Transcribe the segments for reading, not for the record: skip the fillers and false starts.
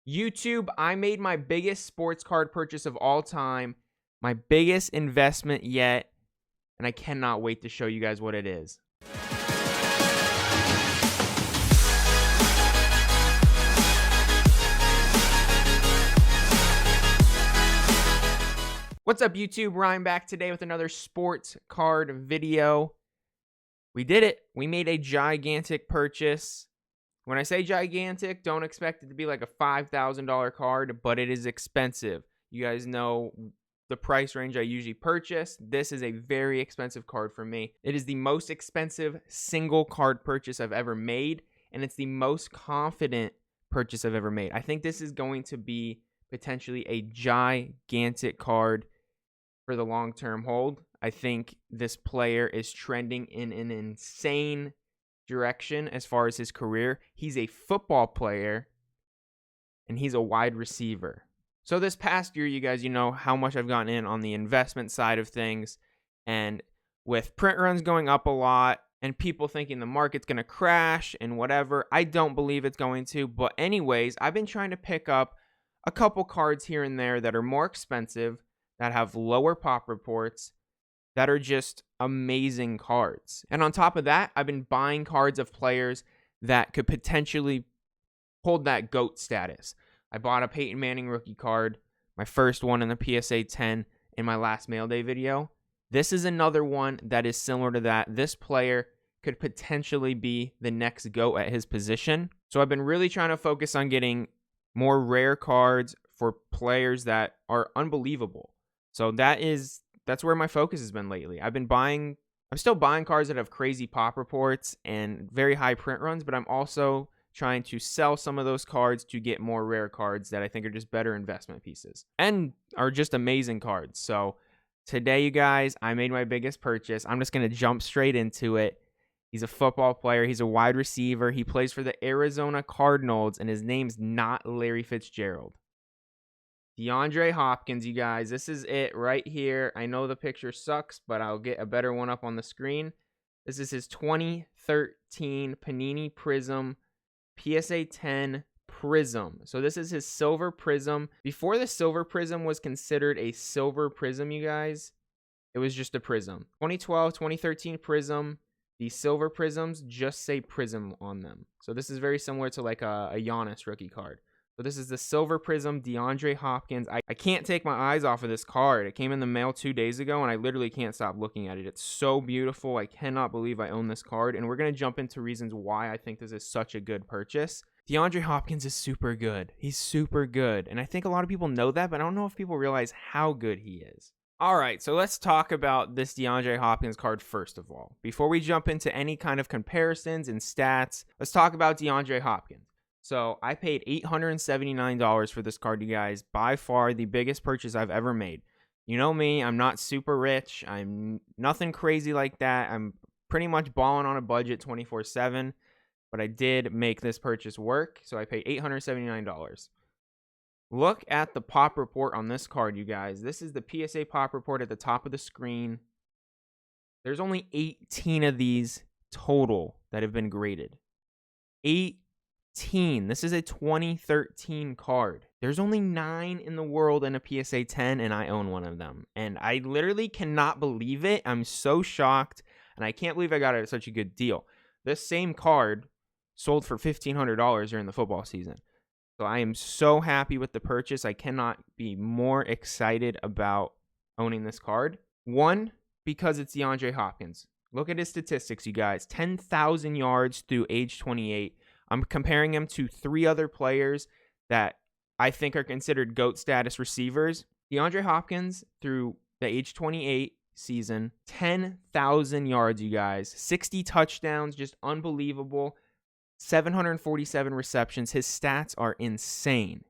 YouTube, I made my biggest sports card purchase of all time, my biggest investment yet, and I cannot wait to show you guys what it is. What's up, YouTube? Ryan back today with another sports card video. We did it. We made a gigantic purchase. When I say gigantic, don't expect it to be like a $5,000 card, but it is expensive. You guys know the price range I usually purchase. This is a very expensive card for me. It is the most expensive single card purchase I've ever made, and it's the most confident purchase I've ever made. I think this is going to be potentially a gigantic card for the long-term hold. I think this player is trending in an insane direction as far as his career. He's a football player and he's a wide receiver. So this past year, you guys, you know how much I've gotten in on the investment side of things, and with print runs going up a lot and people thinking the market's going to crash and whatever, I don't believe it's going to. But anyways, I've been trying to pick up a couple cards here and there that are more expensive, that have lower pop reports, that are just amazing cards. And on top of that, I've been buying cards of players that could potentially hold that GOAT status. I bought a Peyton Manning rookie card, my first one in the PSA 10 in my last mail day video. This is another one that is similar to that. This player could potentially be the next GOAT at his position. So I've been really trying to focus on getting more rare cards for players that are unbelievable. So that's where my focus has been lately. I'm still buying cards that have crazy pop reports and very high print runs, but I'm also trying to sell some of those cards to get more rare cards that I think are just better investment pieces and are just amazing cards. So today, you guys, I made my biggest purchase. I'm just going to jump straight into it. He's a football player. He's a wide receiver. He plays for the Arizona Cardinals, and his name's not Larry Fitzgerald. Deandre Hopkins, you guys. This is it right here. I know the picture sucks, but I'll get a better one up on the screen. This is his 2013 Panini Prism PSA 10 Prism. So this is his silver prism. Before the silver prism was considered a silver prism, you guys, it was just a prism. 2012, 2013 Prism. The silver prisms just say Prism on them. So this is very similar to like a Giannis rookie card. So this is the silver prism Deandre Hopkins. I can't take my eyes off of this card. It came in the mail 2 days ago, and I literally can't stop looking at it. It's so beautiful. I cannot believe I own this card, and we're going to jump into reasons why I think this is such a good purchase. Deandre Hopkins is super good. He's super good, and I think a lot of people know that, but I don't know if people realize how good he is. All right, so let's talk about this Deandre Hopkins card first of all. Before we jump into any kind of comparisons and stats, let's talk about Deandre Hopkins. So I paid $879 for this card, you guys. By far the biggest purchase I've ever made. You know me, I'm not super rich. I'm nothing crazy like that. I'm pretty much balling on a budget 24/7. But I did make this purchase work. So I paid $879. Look at the pop report on this card, you guys. This is the PSA pop report at the top of the screen. There's only 18 of these total that have been graded. 18. This is a 2013 card. There's only 9 in the world in a PSA 10, and I own one of them. And I literally cannot believe it. I'm so shocked, and I can't believe I got it at such a good deal. This same card sold for $1,500 during the football season. So I am so happy with the purchase. I cannot be more excited about owning this card. One, because it's DeAndre Hopkins. Look at his statistics, you guys. 10,000 yards through age 28. I'm comparing him to 3 other players that I think are considered GOAT status receivers. DeAndre Hopkins, through the age 28 season, 10,000 yards, you guys. 60 touchdowns, just unbelievable. 747 receptions. His stats are insane.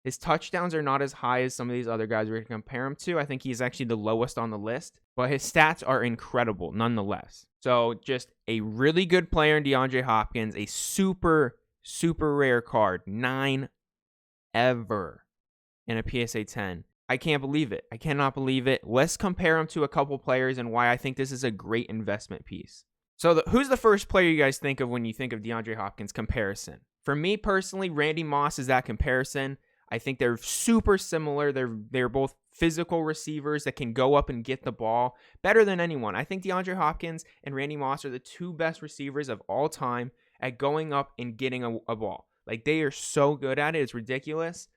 His touchdowns are not as high as some of these other guys we're going to compare him to. I think he's actually the lowest on the list, but his stats are incredible nonetheless. So just a really good player in DeAndre Hopkins, a super, super rare card. 9 ever in a PSA 10. I can't believe it. I cannot believe it. Let's compare him to a couple players and why I think this is a great investment piece. So who's the first player you guys think of when you think of DeAndre Hopkins comparison? For me personally, Randy Moss is that comparison. I think they're super similar. They're both physical receivers that can go up and get the ball better than anyone. I think DeAndre Hopkins and Randy Moss are the two best receivers of all time at going up and getting a ball. Like, they are so good at it. It's ridiculous.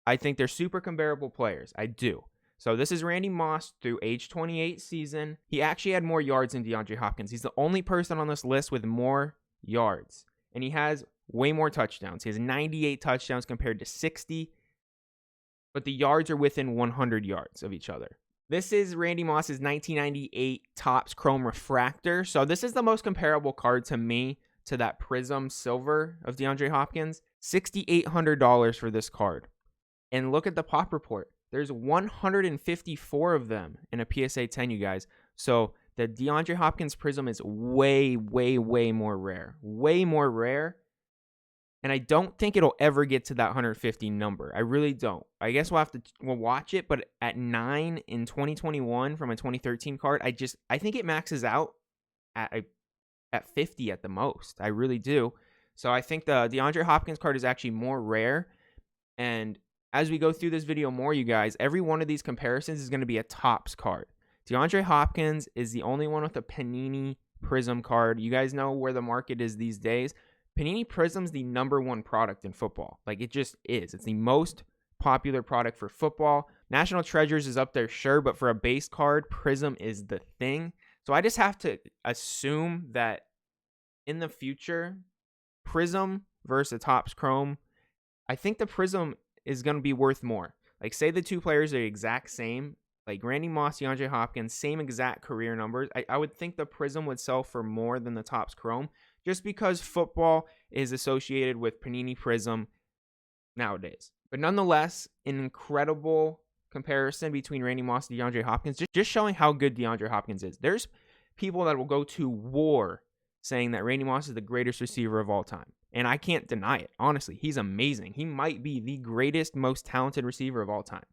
I think they're super comparable players. I do. So this is Randy Moss through age 28 season. He actually had more yards than DeAndre Hopkins. He's the only person on this list with more yards. And he has way more touchdowns. He has 98 touchdowns compared to 60. But the yards are within 100 yards of each other. This is Randy Moss's 1998 Topps Chrome Refractor. So this is the most comparable card to me to that Prism Silver of DeAndre Hopkins. $6,800 for this card. And look at the pop report. There's 154 of them in a PSA 10, you guys. So the DeAndre Hopkins Prism is way, way, way more rare. Way more rare. And I don't think it'll ever get to that 150 number. I really don't. I guess we'll watch it, but at 9 in 2021 from a 2013 card, I think it maxes out at 50 at the most. I really do. So I think the DeAndre Hopkins card is actually more rare. And as we go through this video more, you guys, every one of these comparisons is going to be a Topps card. DeAndre Hopkins is the only one with a Panini Prism card. You guys know where the market is these days. Panini Prism's the #1 product in football. Like, it just is. It's the most popular product for football. National Treasures is up there, sure, but for a base card, Prism is the thing. So I just have to assume that in the future, Prism versus a Topps Chrome, I think the Prism is going to be worth more. Like, say the two players are the exact same, like Randy Moss, DeAndre Hopkins, same exact career numbers. I would think the Prism would sell for more than the Topps Chrome, just because football is associated with Panini Prism nowadays. But nonetheless, an incredible comparison between Randy Moss and DeAndre Hopkins, just showing how good DeAndre Hopkins is. There's people that will go to war saying that Randy Moss is the greatest receiver of all time. And I can't deny it. Honestly, he's amazing. He might be the greatest, most talented receiver of all time.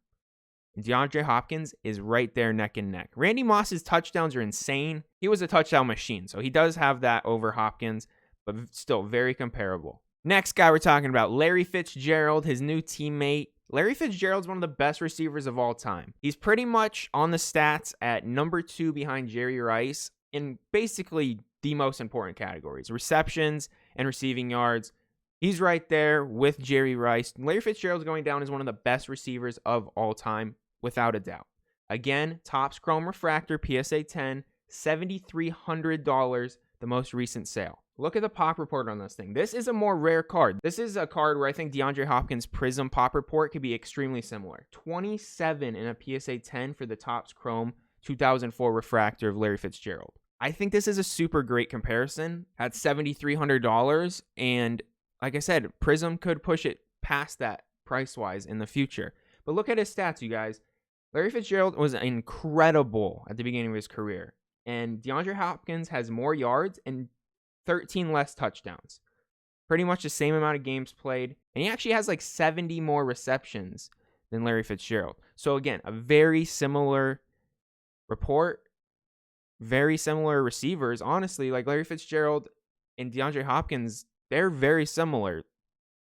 And DeAndre Hopkins is right there neck and neck. Randy Moss's touchdowns are insane. He was a touchdown machine, so he does have that over Hopkins, but still very comparable. Next guy we're talking about, Larry Fitzgerald, his new teammate. Larry Fitzgerald's one of the best receivers of all time. He's pretty much on the stats at #2 behind Jerry Rice in basically the most important categories, receptions and receiving yards. He's right there with Jerry Rice. Larry Fitzgerald's going down as one of the best receivers of all time, without a doubt. Again, Topps Chrome Refractor, PSA 10, $7,300, the most recent sale. Look at the pop report on this thing. This is a more rare card. This is a card where I think DeAndre Hopkins' Prism pop report could be extremely similar. 27 in a PSA 10 for the Topps Chrome 2004 Refractor of Larry Fitzgerald. I think this is a super great comparison at $7,300, and like I said, Prism could push it past that price-wise in the future. But look at his stats, you guys. Larry Fitzgerald was incredible at the beginning of his career, and DeAndre Hopkins has more yards and 13 less touchdowns. Pretty much the same amount of games played, and he actually has like 70 more receptions than Larry Fitzgerald. So again, a very similar report, very similar receivers. Honestly, like Larry Fitzgerald and DeAndre Hopkins, they're very similar,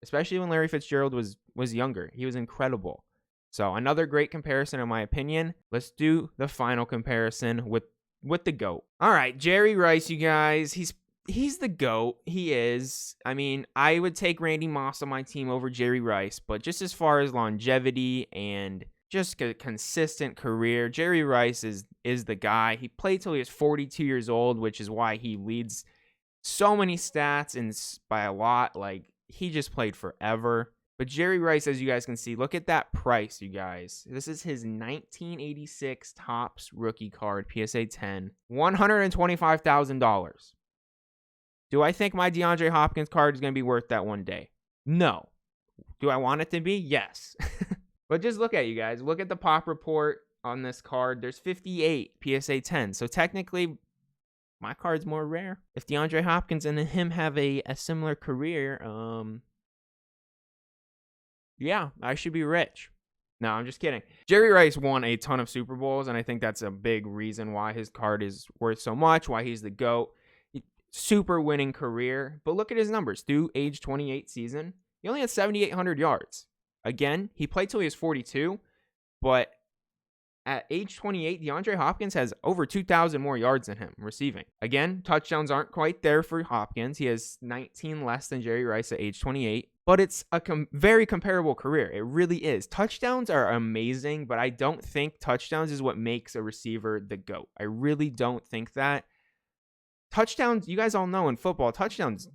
especially when Larry Fitzgerald was younger. He was incredible. So another great comparison in my opinion. Let's do the final comparison with the GOAT. All right, Jerry Rice, you guys. He's the GOAT. He is. I mean, I would take Randy Moss on my team over Jerry Rice, but just as far as longevity and just a consistent career, Jerry Rice is the guy. He played till he was 42 years old, which is why he leads so many stats and by a lot. Like, he just played forever. But Jerry Rice, as you guys can see, look at that price, you guys. This is his 1986 Topps rookie card, PSA 10, $125,000. Do I think my DeAndre Hopkins card is going to be worth that one day? No. Do I want it to be? Yes. But just look at, you guys. Look at the pop report on this card. There's 58 PSA 10. So technically, my card's more rare. If DeAndre Hopkins and him have a similar career, yeah, I should be rich. No, I'm just kidding. Jerry Rice won a ton of Super Bowls, and I think that's a big reason why his card is worth so much, why he's the GOAT. super winning career. But look at his numbers. Through age 28 season, he only had 7,800 yards. Again, he played till he was 42, but at age 28, DeAndre Hopkins has over 2,000 more yards than him receiving. Again, touchdowns aren't quite there for Hopkins. He has 19 less than Jerry Rice at age 28, but it's a very comparable career. It really is. Touchdowns are amazing, but I don't think touchdowns is what makes a receiver the GOAT. I really don't think that. Touchdowns, you guys all know in football, touchdowns,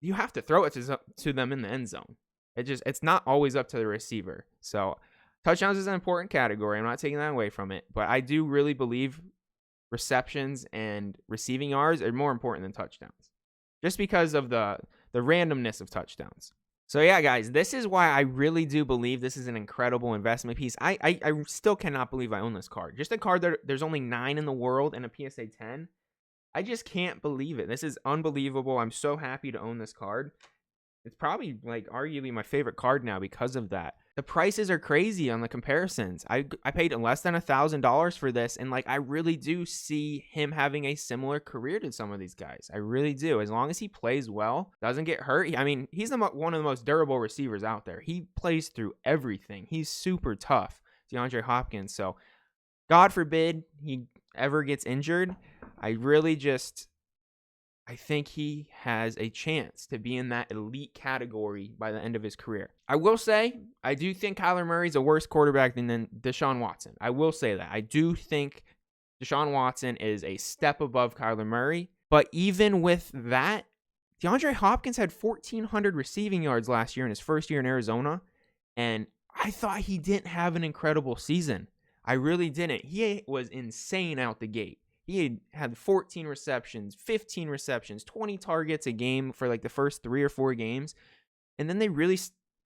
you have to throw it to them in the end zone. It's not always up to the receiver. So touchdowns is an important category. I'm not taking that away from it, but I do really believe receptions and receiving yards are more important than touchdowns, just because of the randomness of touchdowns. So yeah, guys, this is why I really do believe this is an incredible investment piece. I still cannot believe I own this card. Just a card that there's only 9 in the world and a PSA 10. I just can't believe it. This is unbelievable. I'm so happy to own this card. It's probably like arguably my favorite card now because of that. The prices are crazy on the comparisons. I paid less than $1,000 for this, and like I really do see him having a similar career to some of these guys. I really do. As long as he plays well, doesn't get hurt. I mean, he's one of the most durable receivers out there. He plays through everything. He's super tough, DeAndre Hopkins. So God forbid he ever gets injured. I think he has a chance to be in that elite category by the end of his career. I will say, I do think Kyler Murray's a worse quarterback than Deshaun Watson. I will say that. I do think Deshaun Watson is a step above Kyler Murray. But even with that, DeAndre Hopkins had 1,400 receiving yards last year in his first year in Arizona. And I thought he didn't have an incredible season. I really didn't. He was insane out the gate. He had 14 receptions, 15 receptions, 20 targets a game for like the first 3 or 4 games. And then they really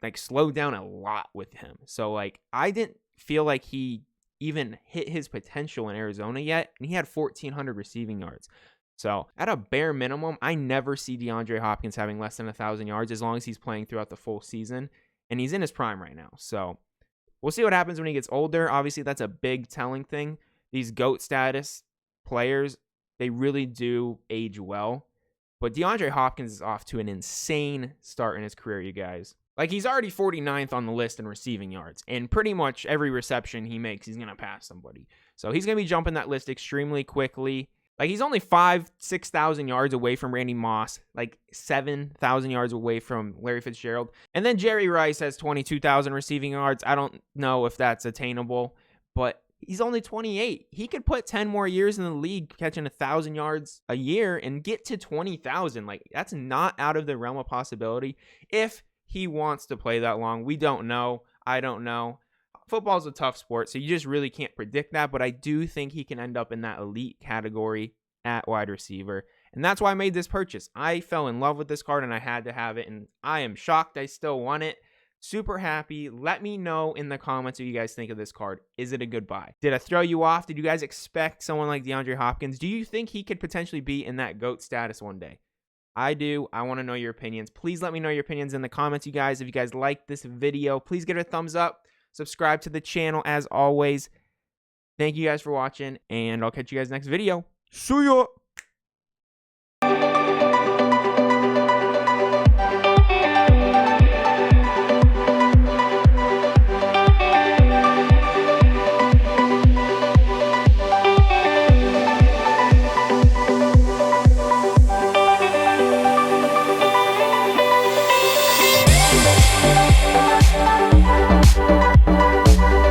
like slowed down a lot with him. So like I didn't feel like he even hit his potential in Arizona yet. And he had 1,400 receiving yards. So at a bare minimum, I never see DeAndre Hopkins having less than 1,000 yards as long as he's playing throughout the full season. And he's in his prime right now. So we'll see what happens when he gets older. Obviously, that's a big telling thing. These GOAT status players, they really do age well. But DeAndre Hopkins is off to an insane start in his career, you guys. Like, he's already 49th on the list in receiving yards. And pretty much every reception he makes, he's going to pass somebody. So he's going to be jumping that list extremely quickly. Like, he's only 6,000 yards away from Randy Moss, like 7,000 yards away from Larry Fitzgerald. And then Jerry Rice has 22,000 receiving yards. I don't know if that's attainable, but he's only 28. He could put 10 more years in the league catching 1,000 yards a year and get to 20,000. Like, that's not out of the realm of possibility if he wants to play that long. We don't know. I don't know. Football's a tough sport, so you just really can't predict that, but I do think he can end up in that elite category at wide receiver, and that's why I made this purchase. I fell in love with this card, and I had to have it, and I am shocked I still want it. Super happy. Let me know in the comments what you guys think of this card. Is it a good buy? Did I throw you off? Did you guys expect someone like DeAndre Hopkins? Do you think he could potentially be in that GOAT status one day? I do. I want to know your opinions. Please let me know your opinions in the comments, you guys. If you guys like this video, please give it a thumbs up. Subscribe to the channel as always. Thank you guys for watching, and I'll catch you guys next video. See ya!